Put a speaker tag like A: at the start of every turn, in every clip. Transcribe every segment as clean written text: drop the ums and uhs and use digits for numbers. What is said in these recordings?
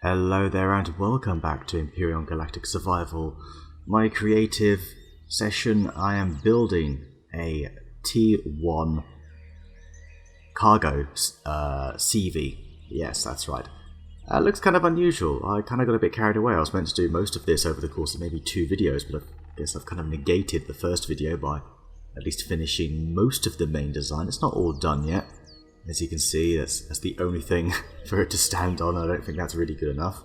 A: Hello there and welcome back to Empyrion Galactic Survival. My creative session, I am building a T1 cargo CV. Yes, that's right. Looks kind of unusual. I kind of got a bit carried away. I was meant to do most of this over the course of maybe 2 videos, but I guess I've kind of negated the first video by at least finishing most of the main design. It's not all done yet. As you can see, that's the only thing for it to stand on. I don't think that's really good enough.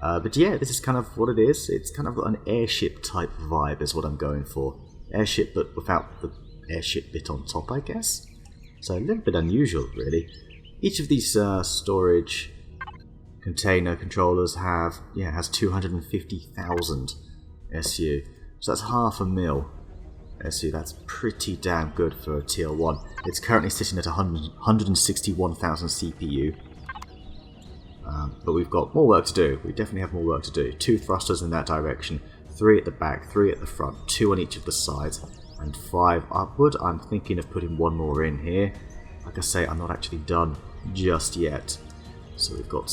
A: But yeah, this is kind of what it is. It's kind of an airship type vibe is what I'm going for. Airship, but without the airship bit on top, I guess. So a little bit unusual, really. Each of these storage container controllers has 250,000 SU. So that's half a mil. SU, that's pretty damn good for a tier 1. It's currently sitting at 161,000 CPU. But we've got more work to do. We definitely have more work to do. 2 thrusters in that direction, 3 at the back, 3 at the front, 2 on each of the sides, and 5 upward. I'm thinking of putting 1 more in here. Like I say, I'm not actually done just yet. So we've got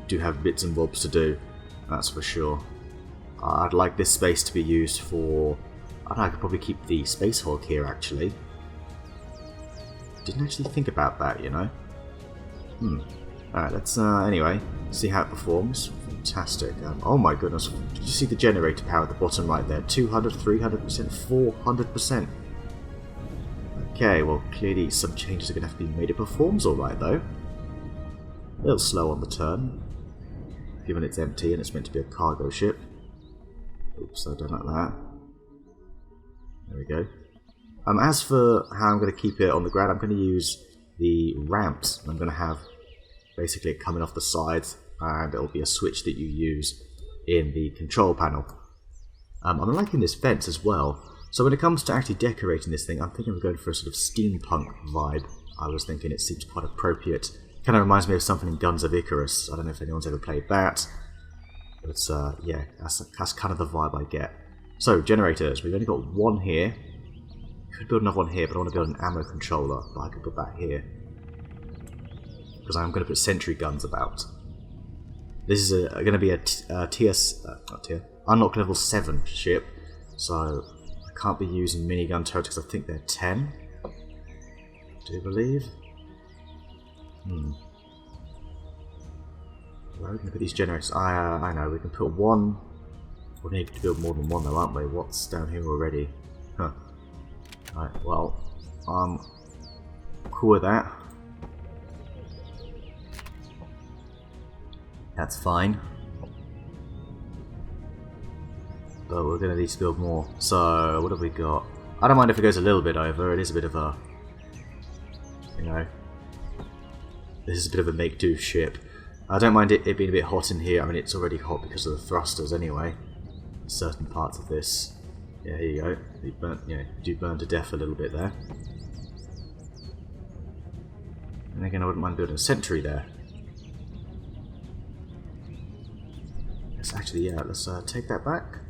A: do have bits and bobs to do, that's for sure. I'd like this space to be used for... I could probably keep the space hog here, actually. Didn't actually think about that, you know. Alright, let's, anyway, see how it performs. Fantastic. Oh my goodness, did you see the generator power at the bottom right there? 200, 300%, 400%. Okay, well, clearly some changes are going to have to be made. It performs alright, though. A little slow on the turn, given it's empty and it's meant to be a cargo ship. Oops, I don't like that. There we go. As for how I'm going to keep it on the ground, I'm going to use the ramps. I'm going to have basically it coming off the sides, and it'll be a switch that you use in the control panel. I'm liking this fence as well. So when it comes to actually decorating this thing, I'm thinking of going for a sort of steampunk vibe. I was thinking it seems quite appropriate. Kind of reminds me of something in Guns of Icarus. I don't know if anyone's ever played that. But yeah, that's kind of the vibe I get. So, generators. We've only got 1 here. Could build another one here, but I want to build an ammo controller. But I could put that here. Because I'm going to put sentry guns about. This is going to be a unlock level 7 ship. So, I can't be using minigun turrets because I think they're 10. Do you believe? Where are we going to put these generators? I know, we can put 1... We need to build more than 1 though, aren't we? What's down here already? Huh. Right, well, I'm cool with that. That's fine. But we're going to need to build more. So, what have we got? I don't mind if it goes a little bit over. It is a bit of a... You know... This is a bit of a make-do ship. I don't mind it being a bit hot in here. I mean, it's already hot because of the thrusters anyway. Certain parts of this. Yeah, here you go. You do burn to death a little bit there. And again, I wouldn't mind building a sentry there. Let's actually, yeah, let's take that back.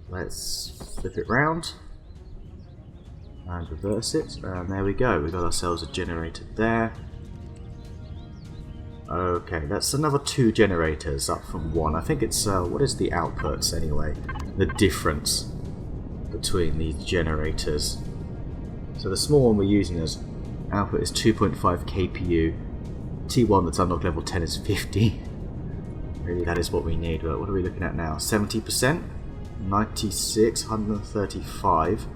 A: Let's flip it round. And reverse it. And there we go. We've got ourselves a generator there. Okay, that's another 2 generators up from 1. I think it's, what is the outputs anyway? The difference between these generators. So the small one we're using as output is 2.5 kpu. T1 that's unlocked level 10 is 50. Really, that is what we need. But what are we looking at now? 70%? 96, 135.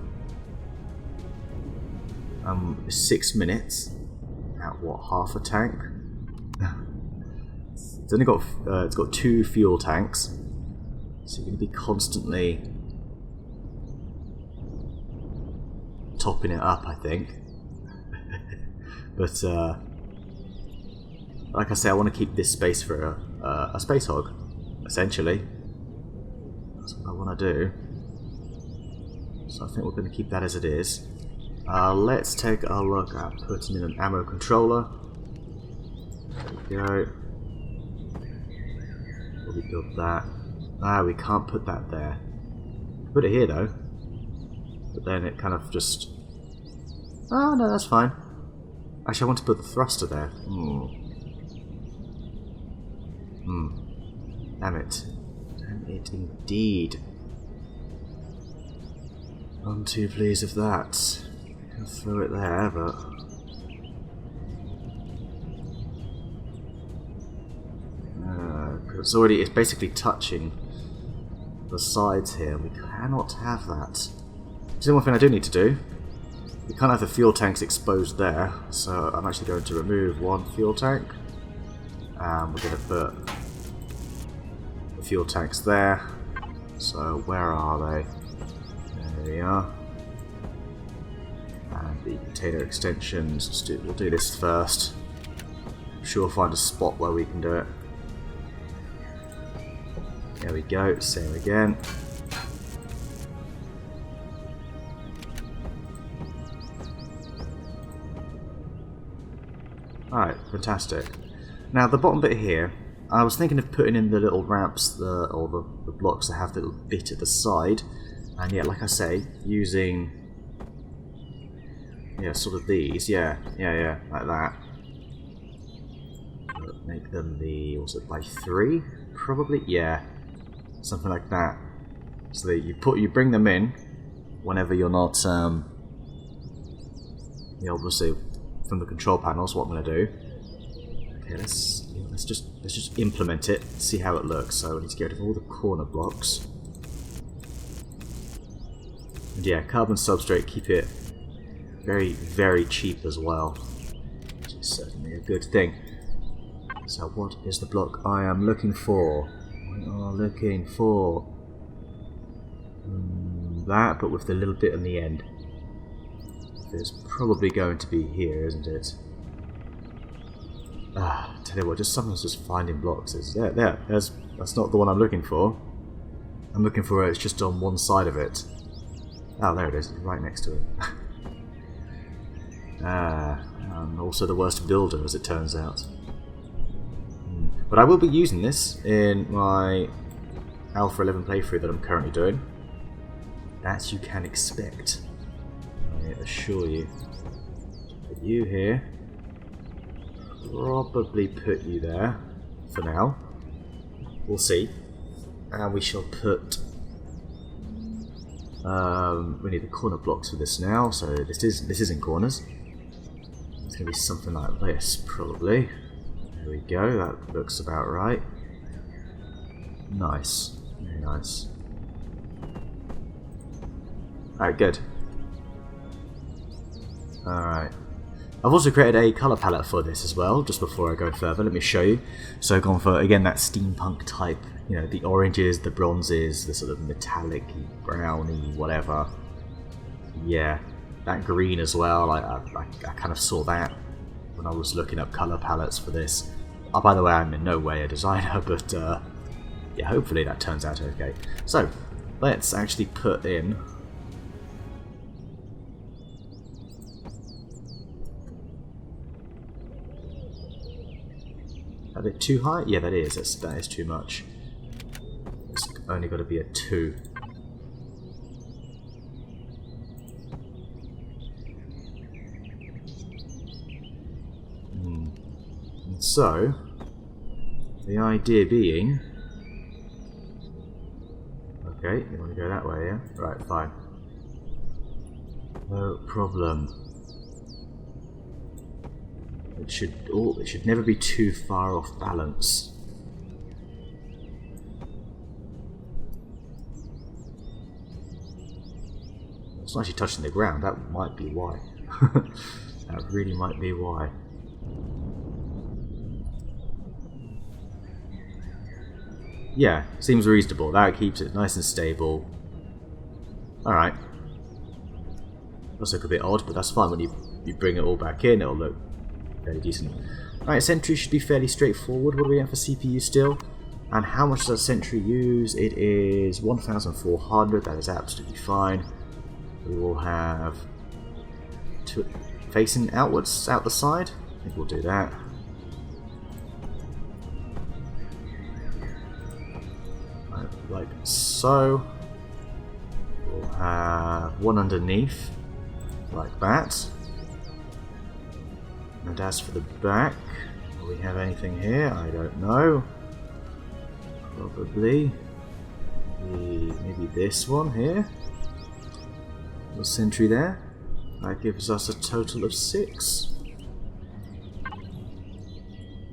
A: 6 minutes. At what, half a tank? It's got 2 fuel tanks, so you're going to be constantly topping it up, I think. But like I say, I want to keep this space for a space hog, essentially. That's what I want to do. So I think we're going to keep that as it is. Let's take a look at putting in an ammo controller. There we go. We built that. We can't put that there. Put it here though. But then it kind of just... Oh no, that's fine. Actually, I want to put the thruster there. Damn it. Damn it indeed. I'm too pleased with that. I can throw it there, but... it's basically touching the sides here. We cannot have that. There's one thing I do need to do. We can't have the fuel tanks exposed there, so I'm actually going to remove one fuel tank. And we're going to put the fuel tanks there. So where are they? There we are. And the container extensions, we'll do this first. I'm sure we'll find a spot where we can do it. There we go, same again. Alright, fantastic. Now the bottom bit here, I was thinking of putting in the little ramps, or the blocks that have the little bit at the side, and yeah, like I say, using sort of these, yeah, like that. Make them was it by 3? Probably, yeah. Something like that. So that you bring them in whenever you're not obviously from the control panels. What I'm gonna do. Okay, let's just implement it, see how it looks. So we need to get rid of all the corner blocks. And yeah, carbon substrate, keep it very, very cheap as well. Which is certainly a good thing. So what is the block I am looking for? We are looking for that, but with the little bit on the end. It's probably going to be here, isn't it? Tell you what, someone's just finding blocks. That's not the one I'm looking for. I'm looking for it's just on one side of it. Oh, there it is, right next to it. I'm also the worst builder, as it turns out. But I will be using this in my Alpha 11 playthrough that I'm currently doing. That you can expect. I assure you. Put you here. Probably put you there for now. We'll see. And we shall put... we need the corner blocks for this now, so this isn't corners. It's going to be something like this, probably. There we go, that looks about right. Nice, very nice. Alright, good. Alright. I've also created a colour palette for this as well, just before I go further. Let me show you. So I've gone for, again, that steampunk type, the oranges, the bronzes, the sort of metallic, browny, whatever. Yeah, that green as well, I kind of saw that when I was looking up colour palettes for this. Oh, by the way, I'm in no way a designer, but yeah, hopefully that turns out okay. So, let's actually put in... A bit too high? Yeah, that is. That is too much. It's only got to be a 2. And so, the idea being... Okay, you want to go that way, yeah? Right, fine. No problem. It should never be too far off balance. It's not actually touching the ground, that might be why. That really might be why. Yeah, seems reasonable. That keeps it nice and stable. Alright. Does look a bit odd, but that's fine. When you bring it all back in, it'll look fairly decent. Alright, sentry should be fairly straightforward. What do we have for CPU still? And how much does sentry use? It is 1,400. That is absolutely fine. We will have two facing outwards, out the side. I think we'll do that. Like so. We'll have one underneath, like that. And as for the back, do we have anything here? I don't know. Probably maybe this one here. A sentry there. That gives us a total of 6.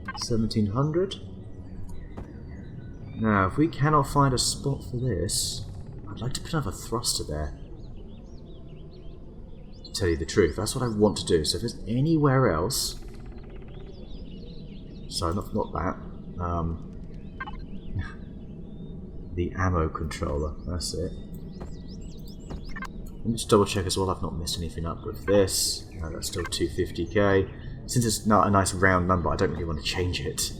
A: 1700. Now, if we cannot find a spot for this, I'd like to put another thruster there. To tell you the truth, that's what I want to do. So if there's anywhere else... Sorry, not that. The ammo controller, that's it. Let me just double check as well I've not missed anything up with this. No, that's still 250k. Since it's not a nice round number, I don't really want to change it.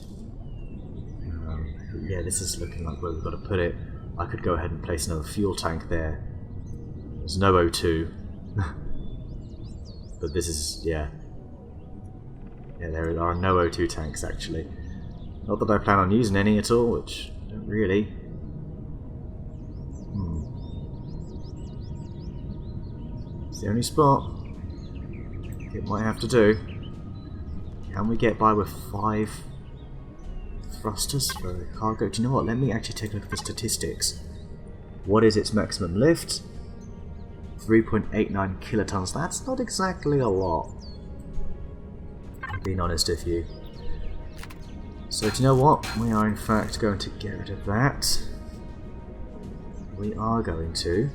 A: But yeah, this is looking like where we've got to put it. I could go ahead and place another fuel tank there. There's no O2. But this is, yeah. Yeah, there are no O2 tanks actually. Not that I plan on using any at all, which I don't really. It's the only spot. It might have to do. Can we get by with 5 thrusters for a cargo? Do you know what? Let me actually take a look at the statistics. What is its maximum lift? 3.89 kilotons. That's not exactly a lot. I'm being honest with you. So do you know what? We are in fact going to get rid of that. We are going to.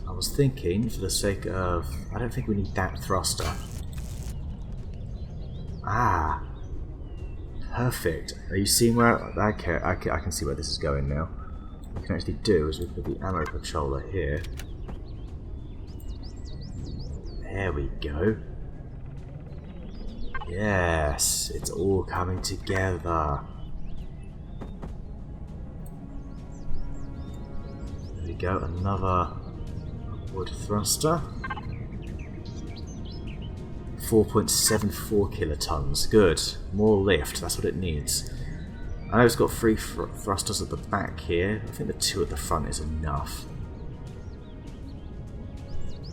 A: I was thinking, for the sake of... I don't think we need that thruster. Ah! Perfect. Are you seeing where... Okay, I can see where this is going now. What we can actually do is we put the ammo controller here. There we go. Yes, it's all coming together. There we go, another wood thruster. 4.74 kilotons. Good. More lift, that's what it needs. I know it's got 3 thrusters at the back here. I think the 2 at the front is enough.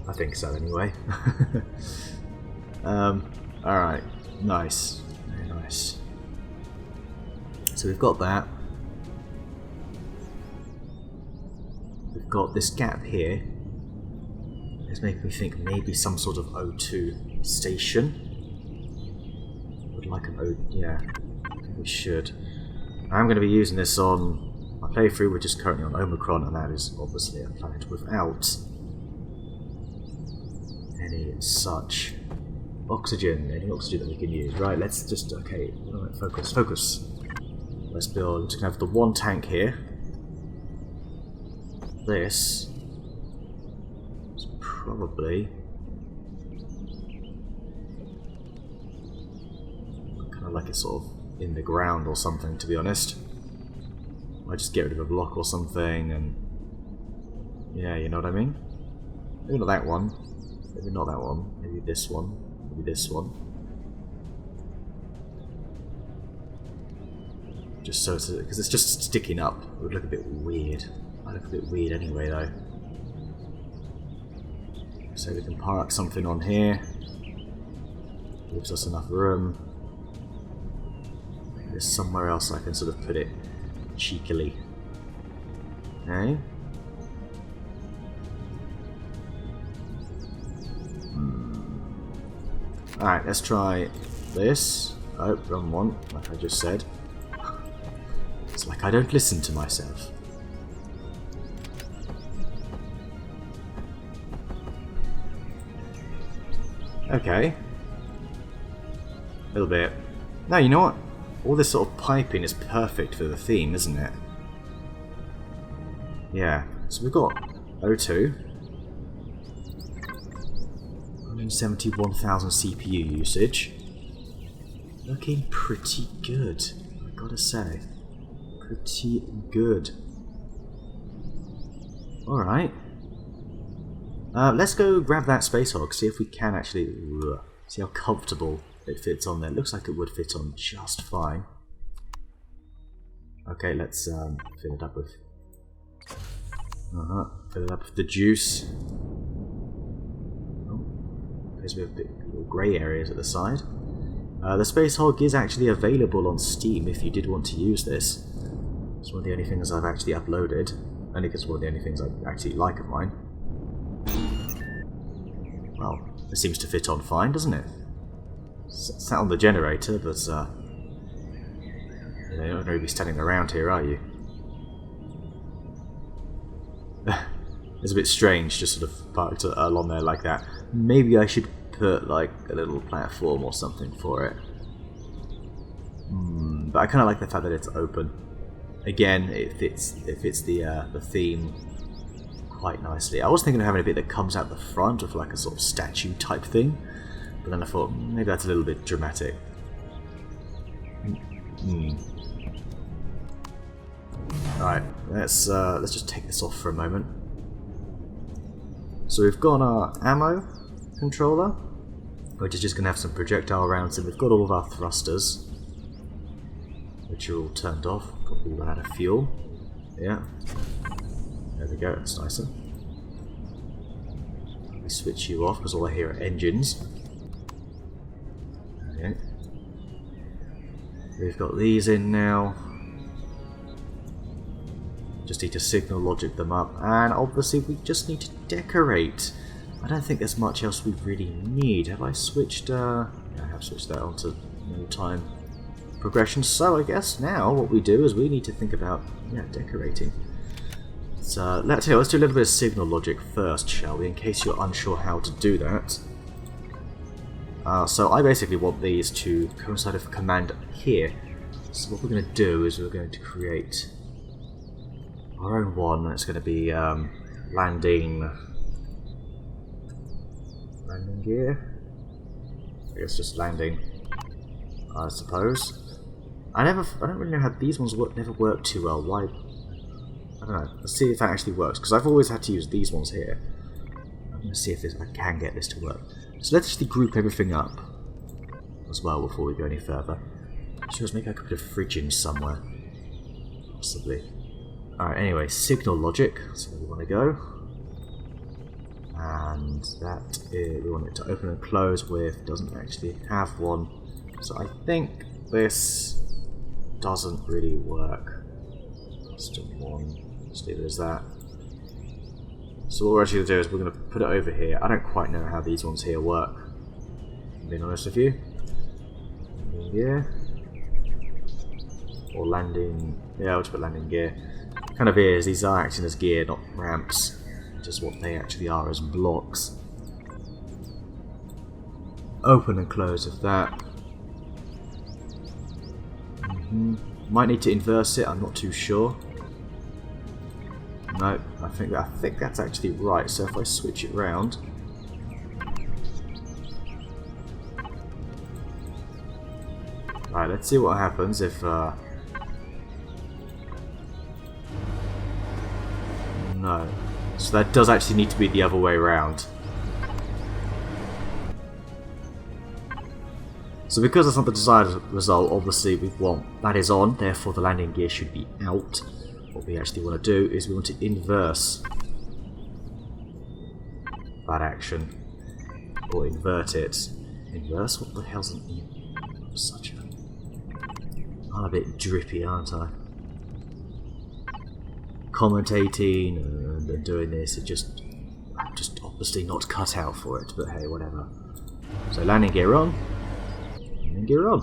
A: I think so, anyway. Alright. Nice. Very nice. So we've got that. We've got this gap here. It's making me think maybe some sort of O2 station. Would like an O... yeah. I think we should. I'm going to be using this on my playthrough, which is currently on Omicron, and that is obviously a planet without any such oxygen, any oxygen that we can use. Right, let's just, okay, focus. Let's build, we can have the 1 tank here. This is probably kind of like it's sort of in the ground or something, to be honest. I just get rid of a block or something, and yeah, you know what I mean? Maybe not that one. Maybe not that one. Maybe this one. Maybe this one. Just so it's, because it's just sticking up. It would look a bit weird. I look a bit weird anyway, though. So we can park something on here. Gives us enough room. There's somewhere else I can sort of put it cheekily. Okay. Alright, let's try this. Oh, wrong one, like I just said. It's like I don't listen to myself. Okay. A little bit. No, you know what? All this sort of piping is perfect for the theme, isn't it? Yeah. So we've got O2. 171,000 CPU usage. Looking pretty good, I gotta say. Pretty good. Alright. Let's go grab that space hog, see if we can actually... see how comfortable it fits on there. Looks like it would fit on just fine. Okay, let's fill it up with... fill it up with the juice. Oh, because we have little grey areas at the side. The Space Hog is actually available on Steam if you did want to use this. It's one of the only things I've actually uploaded, only because it's one of the only things I actually like of mine. Well, it seems to fit on fine, doesn't it? Sat on the generator, but you're not going to be standing around here, are you? It's a bit strange, just sort of parked along there like that. Maybe I should put like a little platform or something for it. But I kind of like the fact that it's open. Again, it fits the theme quite nicely. I was thinking of having a bit that comes out the front of like a sort of statue type thing, but then I thought maybe that's a little bit dramatic. Alright, let's just take this off for a moment. So we've got our ammo controller, which is just going to have some projectile rounds, and we've got all of our thrusters, which are all turned off. Probably run out of fuel. Yeah. There we go, that's nicer. Let me switch you off because all I hear are engines. Okay. We've got these in now. Just need to signal logic them up, and obviously we just need to decorate. I don't think there's much else we really need. Have I switched? Yeah, I have switched that onto no time progression. So I guess now what we do is we need to think about decorating. So let's do a little bit of signal logic first, shall we? In case you're unsure how to do that. So I basically want these to coincide with command here. So what we're going to do is we're going to create our own one. That's going to be landing gear. I guess just landing, I suppose. I don't really know how these ones never work too well. Why? I don't know. Let's see if that actually works, because I've always had to use these ones here. I'm going to see if I can get this to work. So let's actually group everything up as well before we go any further. So let's make I could put a fridge in somewhere, possibly. Alright, anyway, signal logic, that's where we want to go. And that is, we want it to open and close with, doesn't actually have one. So I think this doesn't really work. Custom one, just leave it as that. So what we're actually going to do is we're going to put it over here. I don't quite know how these ones here work, being honest with you. Landing gear. Or landing, yeah, I'll just put landing gear. Kind of is, these are acting as gear, not ramps. Just what they actually are as blocks. Open and close of that. Might need to inverse it, I'm not too sure. No, I think that's actually right. So if I switch it round, right, let's see what happens if no. So that does actually need to be the other way around. So because that's not the desired result, obviously we want that is on, therefore the landing gear should be out. What we actually want to do is we want to inverse that action, or invert it. Inverse? What the hell's an I'm such a... I'm a bit drippy, aren't I? Commentating and doing this, I'm just obviously not cut out for it, but hey, whatever. So landing gear on, landing gear on.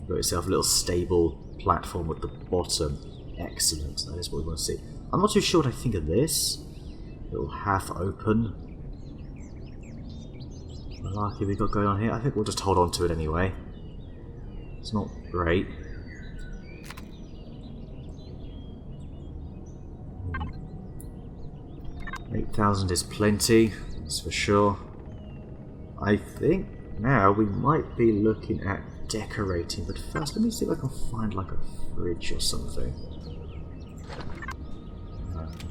A: Got yourself a little stable platform at the bottom. Excellent, that is what we want to see. I'm not too sure what I think of this. Little half open malarkey we got going on here. I think we'll just hold on to it anyway. It's not great. 8,000 is plenty, that's for sure. I think now we might be looking at decorating, but first let me see if I can find like a fridge or something.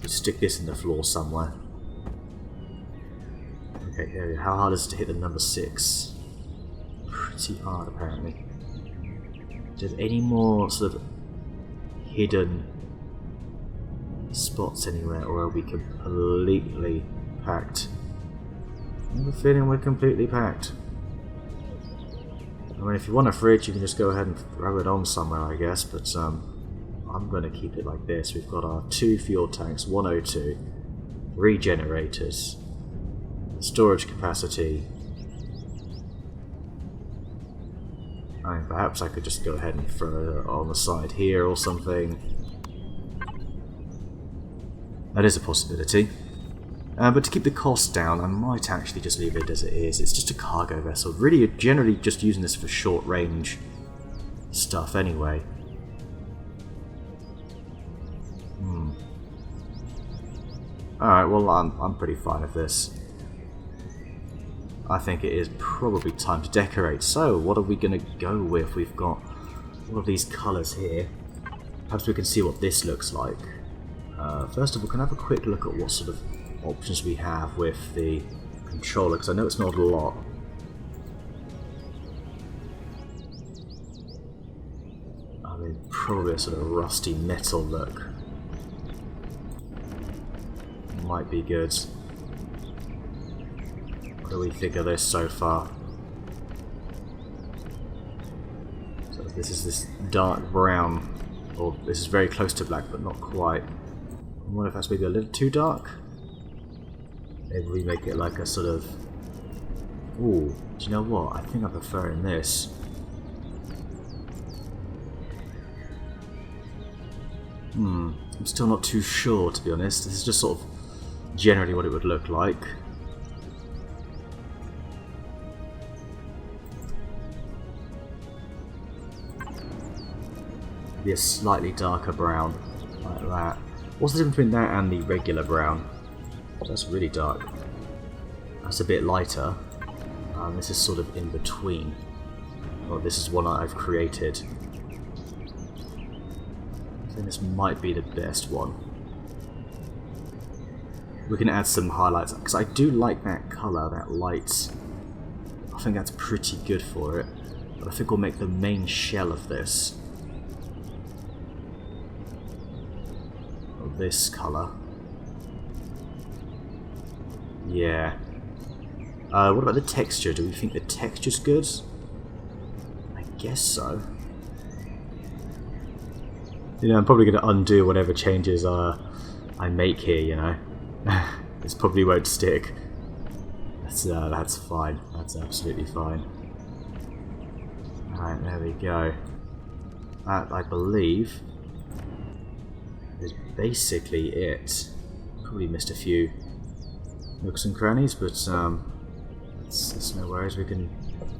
A: Stick this in the floor somewhere. Okay, here we go. How hard is it to hit the number 6? Pretty hard, apparently. Is there any more sort of hidden spots anywhere, or are we completely packed? I have a feeling we're completely packed. I mean, if you want a fridge, you can just go ahead and throw it on somewhere, I guess, but I'm going to keep it like this. We've got our 2 fuel tanks, 102, 3 generators, storage capacity. I mean, perhaps I could just go ahead and throw it on the side here or something. That is a possibility. But to keep the cost down, I might actually just leave it as it is. It's just a cargo vessel. Really, generally just using this for short range stuff anyway. Alright, well, I'm pretty fine with this. I think it is probably time to decorate. So, what are we going to go with? We've got all of these colours here. Perhaps we can see what this looks like. First of all, can I have a quick look at what sort of options we have with the controller, because I know it's not a lot. I mean, probably a sort of rusty metal look might be good. What do we think of this so far? So this is this dark brown, or this is very close to black but not quite. I wonder if that's maybe a little too dark. Maybe we make it like a sort of... Ooh, do you know what? I think I'm preferring this. I'm still not too sure, to be honest. This is just sort of generally what it would look like. Maybe a slightly darker brown, like that. What's the difference between that and the regular brown? That's really dark. That's a bit lighter. This is sort of in between. Well, this is one I've created. I think this might be the best one. We can add some highlights, because I do like that colour, that light. I think that's pretty good for it. But I think we'll make the main shell of this this colour. Yeah. What about the texture? Do we think the texture's good? I guess so. You know, I'm probably going to undo whatever changes I make here, you know. This probably won't stick. That's fine. That's absolutely fine. Alright, there we go. That, I believe, is basically it. Probably missed a few nooks and crannies, but it's no worries. We can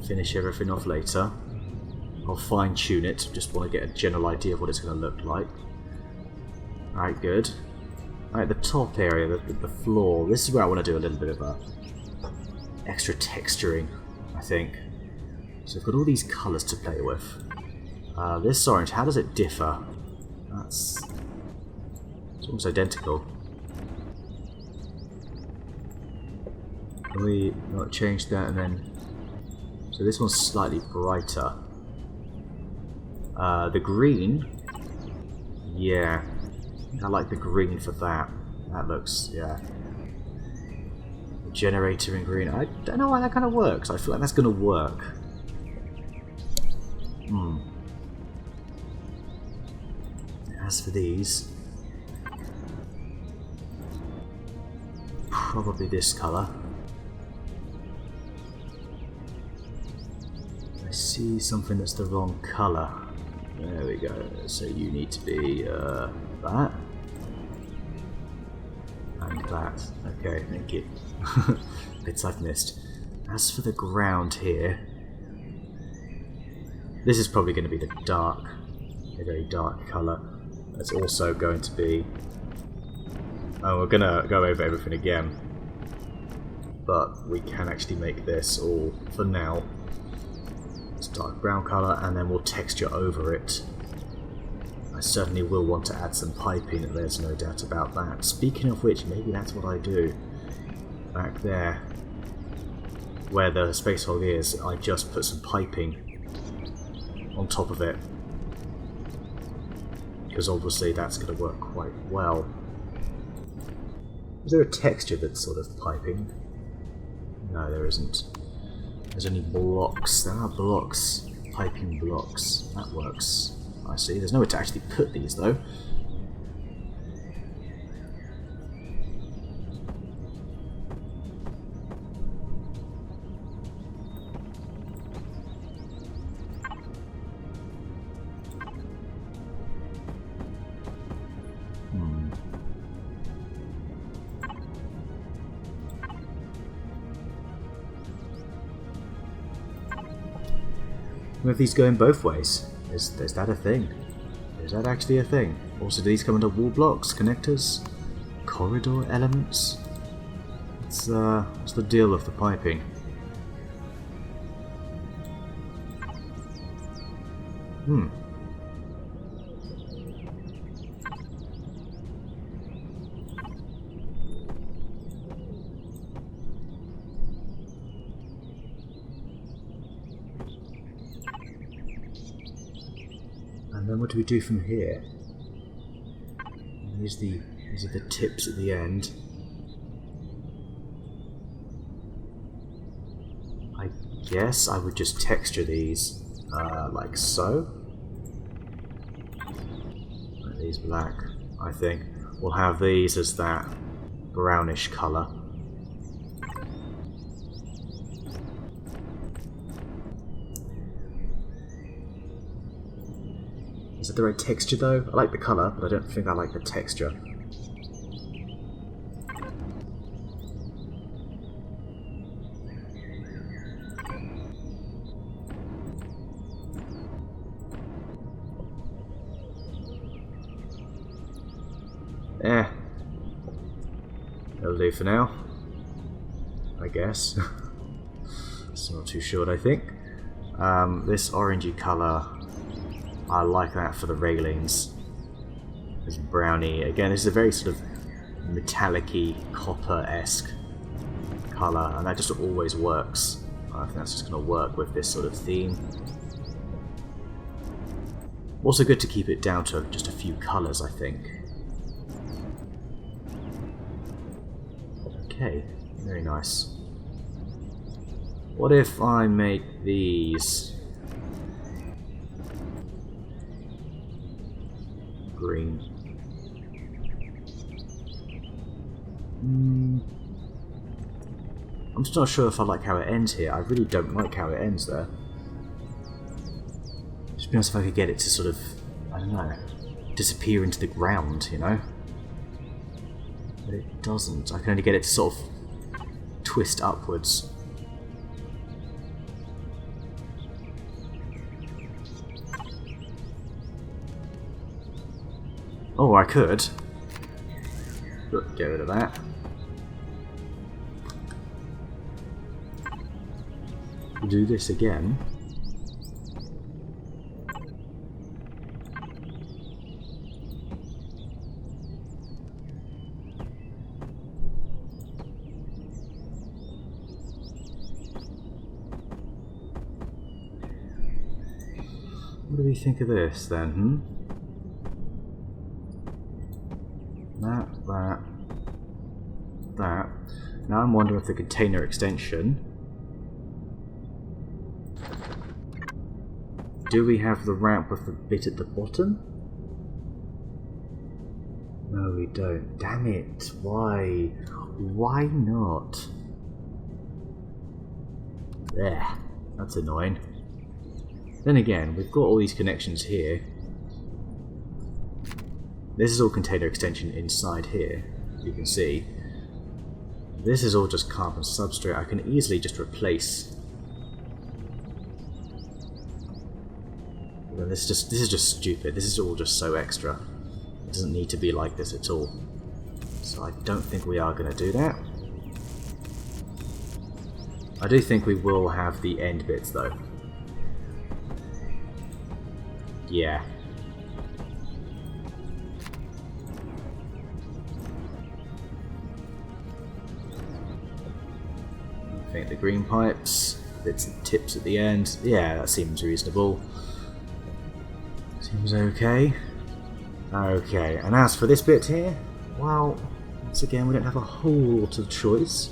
A: finish everything off later. I'll fine tune it. Just want to get a general idea of what it's going to look like. Alright, good. Alright, the top area, the floor. This is where I want to do a little bit of extra texturing, I think. So we've got all these colours to play with. This orange, how does it differ? It's almost identical. Can we not change that and then... So this one's slightly brighter. The green... Yeah. I like the green for that. That looks... yeah. The generator in green. I don't know why that kind of works. I feel like that's going to work. As for these... probably this colour. I see something that's the wrong colour. There we go. So you need to be that. And that. Okay, thank you. Bits I've missed. As for the ground here, this is probably going to be the dark, a very dark colour. That's also going to be... Oh, we're going to go over everything again. But we can actually make this all, for now, this dark brown colour, and then we'll texture over it. I certainly will want to add some piping, there's no doubt about that. Speaking of which, maybe that's what I do. Back there, where the space hog is, I just put some piping on top of it. Because obviously that's going to work quite well. Is there a texture that's sort of piping? No, there isn't. There's only blocks. There are blocks. piping blocks. That works. I see. There's nowhere to actually put these though. With these going both ways, is that a thing? Is that actually a thing? Also, do these come under wall blocks, connectors, corridor elements? What's the deal with the piping? And then what do we do from here? These are the tips at the end. I guess I would just texture these like so. Make these black, I think. We'll have these as that brownish colour. Is it the right texture though? I like the colour, but I don't think I like the texture. That'll do for now, I guess. It's not too short, I think. This orangey colour, I like that for the railings. This brownie, again, this is a very sort of metallic-y, copper-esque colour, and that just always works. I think that's just going to work with this sort of theme. Also good to keep it down to just a few colours, I think. Okay, very nice. What if I make these green? I'm just not sure if I like how it ends here. I really don't like how it ends there. Just be honest, if I could get it to sort of, I don't know, disappear into the ground, you know? But it doesn't. I can only get it to sort of twist upwards. Oh, I could. Look, get rid of that. Do this again. What do we think of this then, That. Now I'm wondering if the container extension... Do we have the ramp with the bit at the bottom? No, we don't. Damn it. Why? Why not? There. That's annoying. Then again, we've got all these connections here. This is all container extension inside here, you can see. This is all just carbon substrate. I can easily just replace. And this is just stupid. This is all just so extra. It doesn't need to be like this at all. So I don't think we are going to do that. I do think we will have the end bits though. Yeah. I think the green pipes, bits and tips at the end. Yeah, that seems reasonable. Seems okay. Okay, and as for this bit here, well, once again, we don't have a whole lot of choice.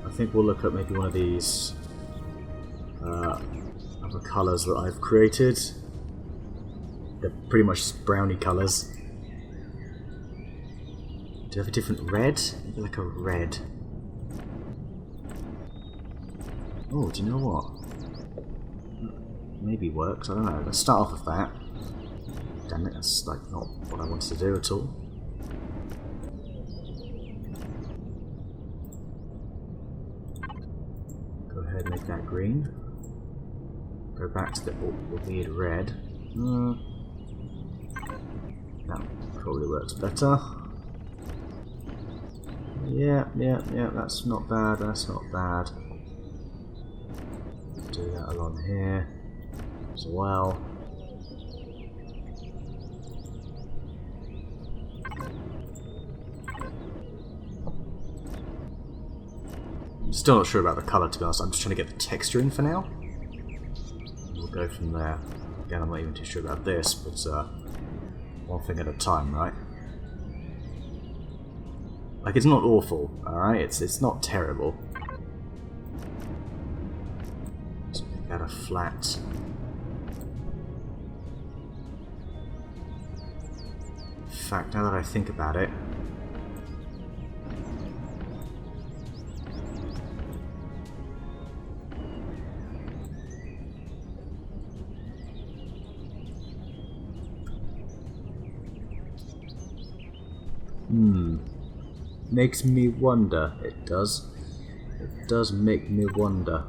A: I think we'll look at maybe one of these other colours that I've created. They're pretty much browny colours. Do you have a different red? Maybe like a red. Oh, do you know what? Maybe works, I don't know. Let's start off with that. Damn it, that's like not what I wanted to do at all. Go ahead and make that green. Go back to the weird red. That probably works better. Yeah, that's not bad, that's not bad. Do that along here as well. I'm still not sure about the colour, to be honest. I'm just trying to get the texture in for now. We'll go from there. Again, I'm not even too sure about this, but one thing at a time, right? Like, it's not awful, alright? It's not terrible. Let's make that a flat. In fact, now that I think about it, makes me wonder. It does. It does make me wonder.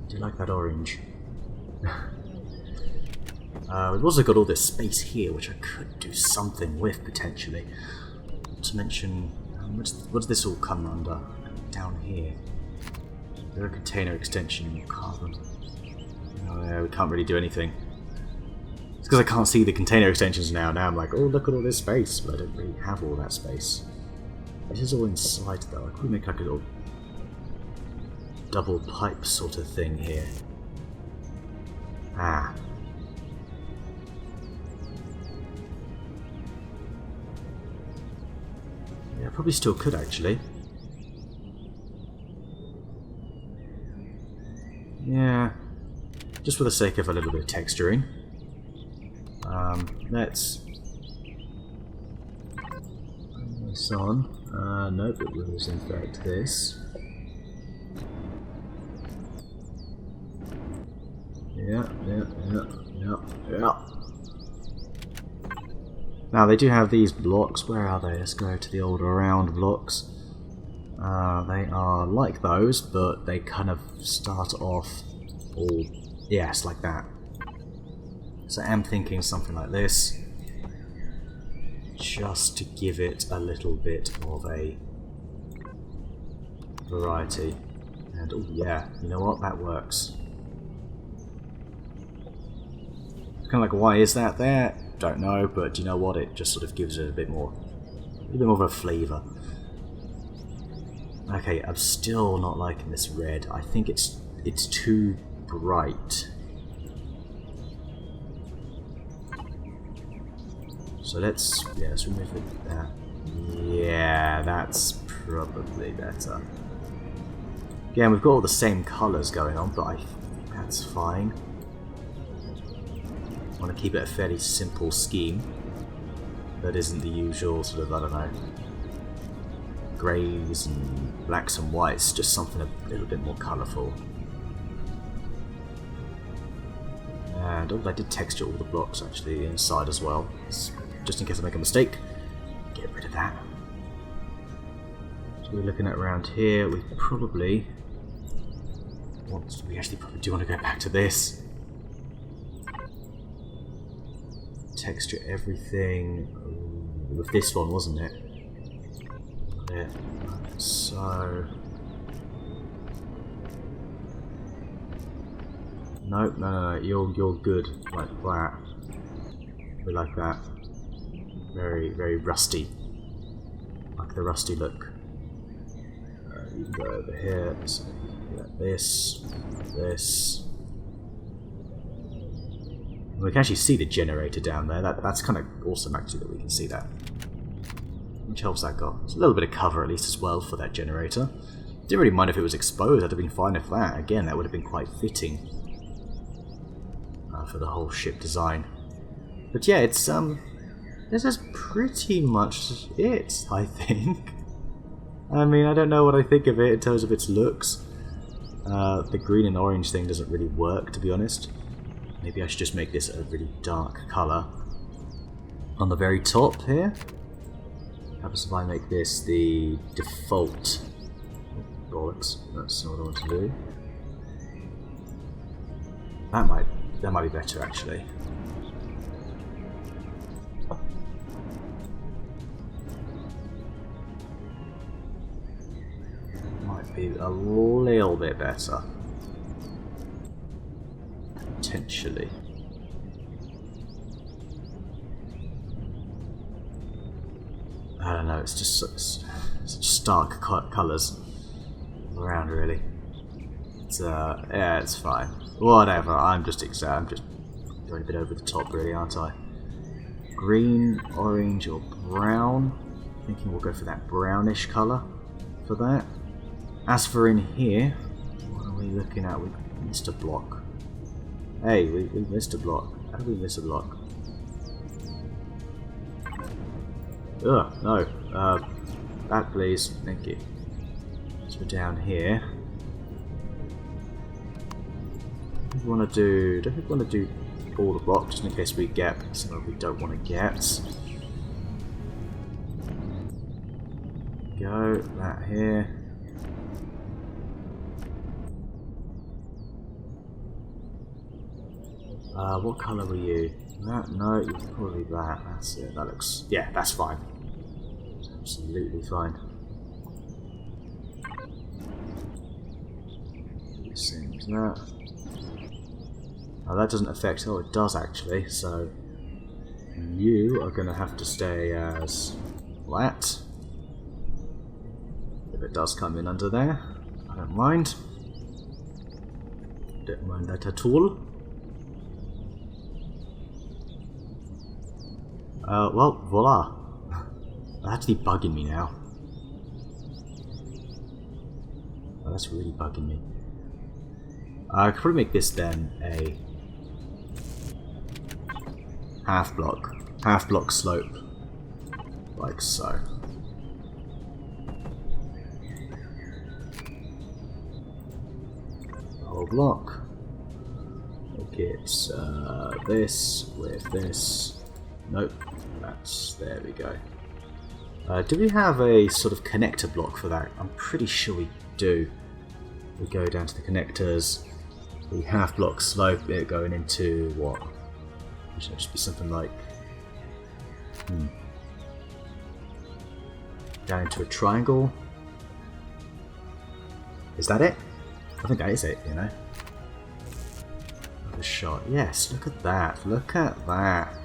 A: Do you like that orange? We've also got all this space here, which I could do something with, potentially. Not to mention, what does this all come under? Down here. Is there a container extension carbon? Oh yeah, we can't really do anything. It's because I can't see the container extensions now. Now I'm like, oh, look at all this space, but I don't really have all that space. This is all inside, though. I could make like a little double pipe sort of thing here. Ah. Yeah, I probably still could, actually. Yeah. Just for the sake of a little bit of texturing. Let's put this on. Nope, it was in fact this. Yeah. Now they do have these blocks. Where are they? Let's go to the old round blocks. They are like those, but they kind of start off all, yes, like that. So I'm thinking something like this, just to give it a little bit of a variety. And oh yeah, you know what? That works. It's kind of like, why is that there? Don't know, but you know what? It just sort of gives it a bit more of a flavour. Okay, I'm still not liking this red. I think it's too bright. So let's remove it there. Yeah, that's probably better. Again, we've got all the same colours going on, but I think that's fine. I want to keep it a fairly simple scheme that isn't the usual sort of, I don't know, greys and blacks and whites, just something a little bit more colourful. And oh, I did texture all the blocks actually inside as well. Just in case I make a mistake, get rid of that. So we're looking at around here. We probably probably do want to go back to this. Texture everything with this one, wasn't it? Yeah. So no, you're good like that. We like that. Very, very rusty. Like the rusty look. You can go over here, so this. We can actually see the generator down there. That's kind of awesome actually that we can see that. Which helps that got? It's a little bit of cover at least as well for that generator. Didn't really mind if it was exposed, I'd have been fine with that. Again, that would have been quite fitting for the whole ship design. But yeah, it's this is pretty much it, I think. I mean, I don't know what I think of it in terms of its looks. The green and orange thing doesn't really work, to be honest. Maybe I should just make this a really dark colour. On the very top here, how happens if I make this the default? Oh, bollocks, that's not what I want to do. That might be better, actually. Might be a little bit better. Potentially. I don't know, it's just such stark colours around, really. It's yeah, it's fine. Whatever, I'm just going a bit over the top, really, aren't I? Green, orange, or brown? Thinking we'll go for that brownish colour for that. As for in here, what are we looking at? We missed a block. Hey, we missed a block. How did we miss a block? Ugh, no. Back please. Thank you. So we're down here. Don't we want to do all the blocks just in case we get something we don't want to get. Go, that here. What colour were you? That? No, you're probably that. That's it. That looks... yeah, that's fine. Absolutely fine. Same as that. Oh, that doesn't affect... oh, it does actually. So, you are going to have to stay as that. If it does come in under there, I don't mind. Don't mind that at all. Well, voila. That's actually bugging me now. Oh, that's really bugging me. I could probably make this then a half block slope, like so. Whole block. Make it this with this. Nope, there we go. Do we have a sort of connector block for that? I'm pretty sure we do. We go down to the connectors, the half block slope, it going into what? Should it just be something like down into a triangle? Is that it? I think that is it, you know. The shot. Yes, look at that. Look at that.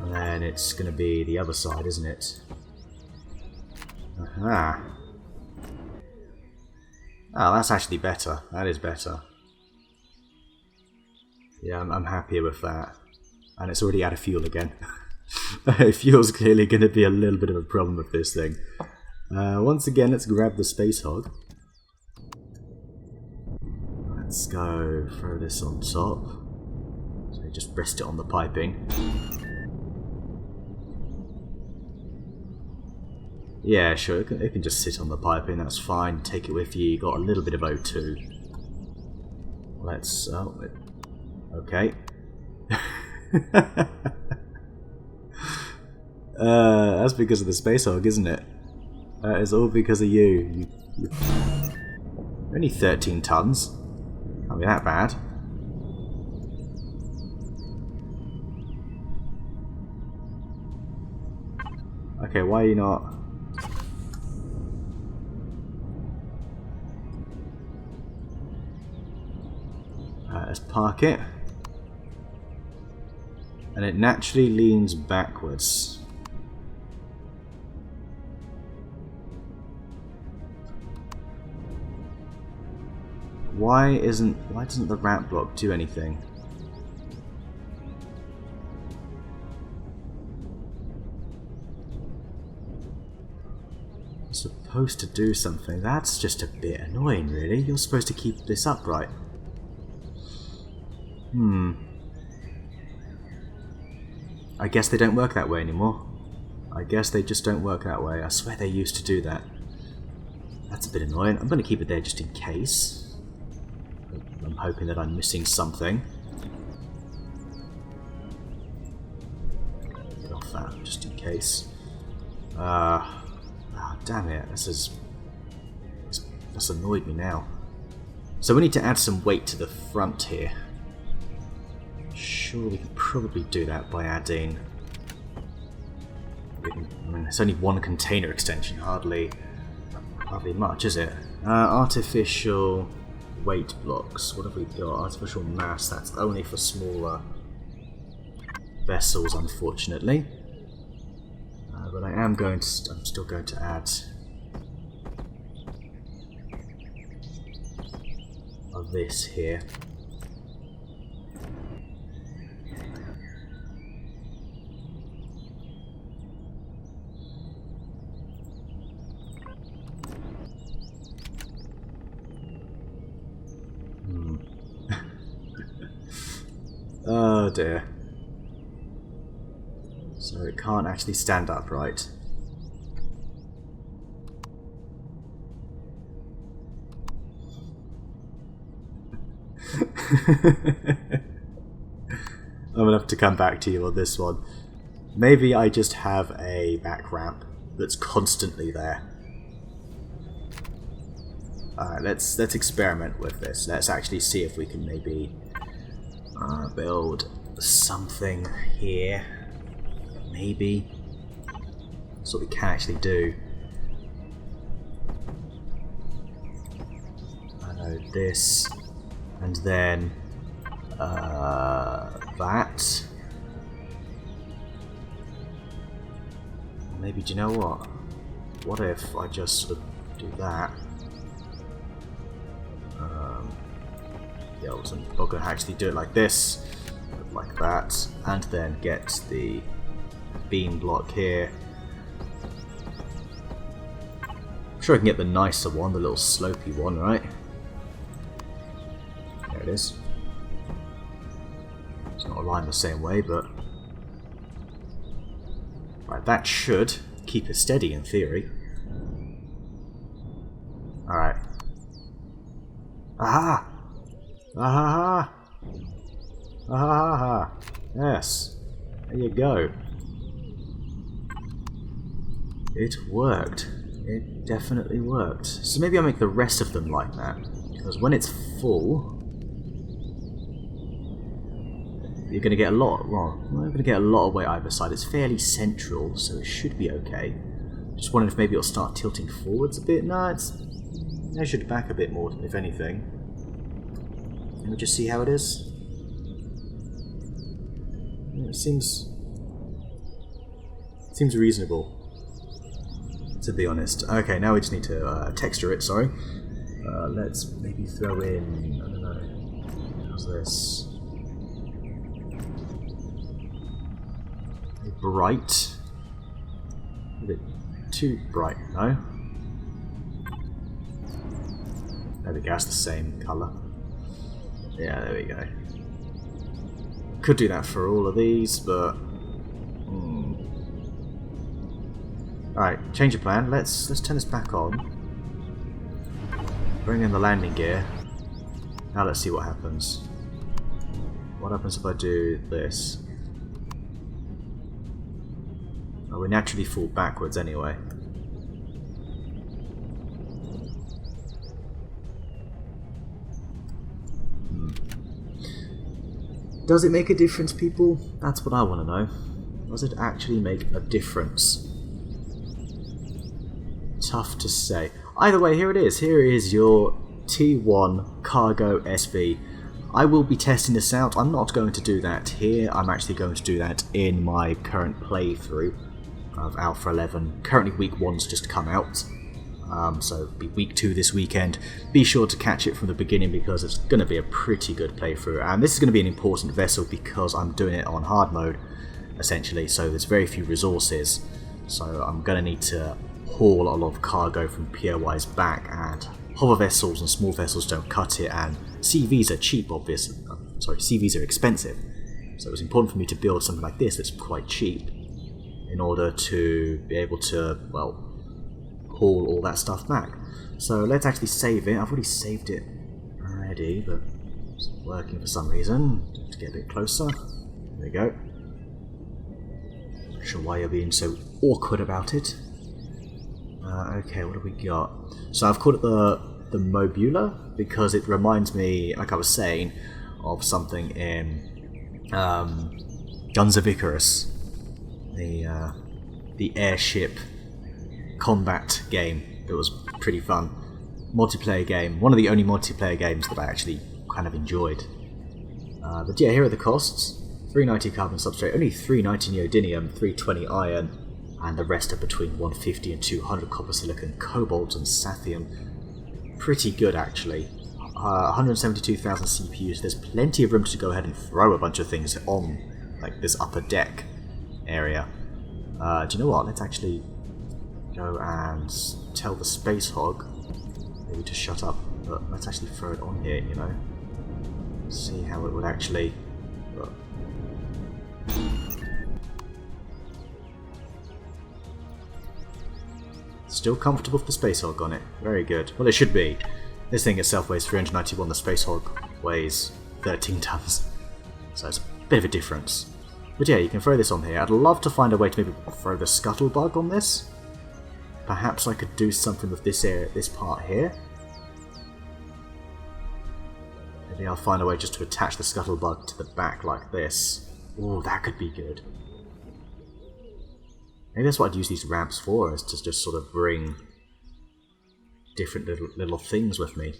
A: And then it's going to be the other side, isn't it? Aha. Oh, that's actually better. That is better. Yeah, I'm happier with that. And it's already out of fuel again. Fuel's clearly going to be a little bit of a problem with this thing. Once again, let's grab the space hog. Let's go throw this on top. So just rest it on the piping. Yeah, sure, it can just sit on the piping, that's fine. Take it with you, you got a little bit of O2. Let's... oh, okay. That's because of the space hog, isn't it? It's all because of you. You're only 13 tons. Can't be that bad. Okay, why are you not... let's park it. And it naturally leans backwards. Why doesn't the ramp block do anything? What's the supposed to do something. That's just a bit annoying, really. You're supposed to keep this upright. I guess they don't work that way anymore. I guess they just don't work that way. I swear they used to do that. That's a bit annoying. I'm going to keep it there just in case. I'm hoping that I'm missing something. Get off that, just in case. Oh, damn it. That's annoyed me now. So we need to add some weight to the front here. Sure, we can probably do that by adding... I mean, it's only one container extension, hardly much, is it? Artificial weight blocks. What have we got? Artificial mass. That's only for smaller vessels, unfortunately. But I'm still going to add this here. Oh dear. So it can't actually stand upright. I'm gonna have to come back to you on this one. Maybe I just have a back ramp that's constantly there. Alright, let's experiment with this. Let's actually see if we can maybe build something here. Maybe. That's what we can actually do. I know this. And then that. Maybe, do you know what? What if I just sort of do that? Yeah, I wasn't going to actually do it like this, but like that, and then get the beam block here. I'm sure I can get the nicer one, the little slopey one, right? There it is. It's not aligned the same way, but... Right, that should keep it steady in theory. Alright. Aha! Aha! Aha! Yes. There you go. It worked. It definitely worked. So maybe I'll make the rest of them like that. Because when it's full... You're going to get a lot... Well, you're going to get a lot of weight either side. It's fairly central, so it should be okay. Just wondering if maybe it'll start tilting forwards a bit. No, it's measured back a bit more, if anything. Let me just see how it is. Yeah, it seems reasonable, to be honest. Okay, now we just need to texture it, sorry. Let's maybe throw in, I don't know, how's this? Bright? A bit too bright, no? There we go, that's the same colour. Yeah, there we go. Could do that for all of these, but... Alright, change of plan. Let's turn this back on. Bring in the landing gear. Now let's see what happens. What happens if I do this? Oh, we naturally fall backwards anyway. Does it make a difference, people? That's what I want to know. Does it actually make a difference? Tough to say. Either way, here it is. Here is your T1 Cargo SV. I will be testing this out. I'm not going to do that here. I'm actually going to do that in my current playthrough of Alpha 11. Currently week 1's just come out. So it'll be week 2 this weekend. Be sure to catch it from the beginning because it's going to be a pretty good playthrough. And this is going to be an important vessel because I'm doing it on hard mode, essentially. So there's very few resources. So I'm going to need to haul a lot of cargo from POIs back, and hover vessels and small vessels don't cut it, and CVs are cheap, obviously. Sorry, CVs are expensive. So it was important for me to build something like this that's quite cheap in order to be able to, well, haul all that stuff back. So let's actually save it. I've already saved it already, but it's not working for some reason. To get a bit closer. There we go. Not sure why you're being so awkward about it. Okay, what have we got? So I've called it the Mobula because it reminds me, like I was saying, of something in Guns of Icarus, the airship combat game that was pretty fun. Multiplayer game, one of the only multiplayer games that I actually kind of enjoyed. But yeah, here are the costs. 390 carbon substrate, only 390 neodymium, 320 iron, and the rest are between 150 and 200 copper, silicon, cobalt, and sathium. Pretty good, actually. 172,000 CPUs. There's plenty of room to go ahead and throw a bunch of things on, like this upper deck area. Do you know what? Let's actually go and tell the space hog maybe to shut up, but let's actually throw it on here, you know. See how it would actually look. Still comfortable with the space hog on it. Very good. Well, it should be. This thing itself weighs 391, the space hog weighs 13 tons. So it's a bit of a difference. But yeah, you can throw this on here. I'd love to find a way to maybe throw the scuttlebug on this. Perhaps I could do something with this area, this part here. Maybe I'll find a way just to attach the scuttlebug to the back like this. Oh, that could be good. Maybe that's what I'd use these ramps for, is to just sort of bring different little things with me.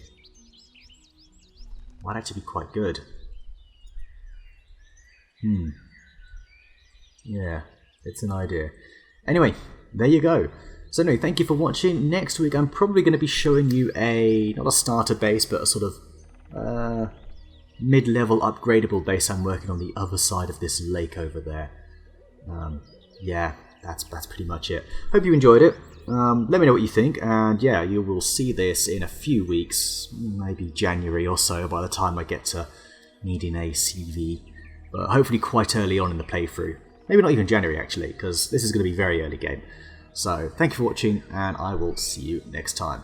A: Might actually be quite good. Yeah, it's an idea. Anyway, there you go. So anyway, thank you for watching. Next week I'm probably going to be showing you not a starter base, but a sort of mid-level upgradable base I'm working on the other side of this lake over there. Yeah, that's pretty much it. Hope you enjoyed it. Let me know what you think, and yeah, you will see this in a few weeks, maybe January or so, by the time I get to needing a CV. But hopefully quite early on in the playthrough. Maybe not even January, actually, because this is going to be a very early game. So, thank you for watching, and I will see you next time.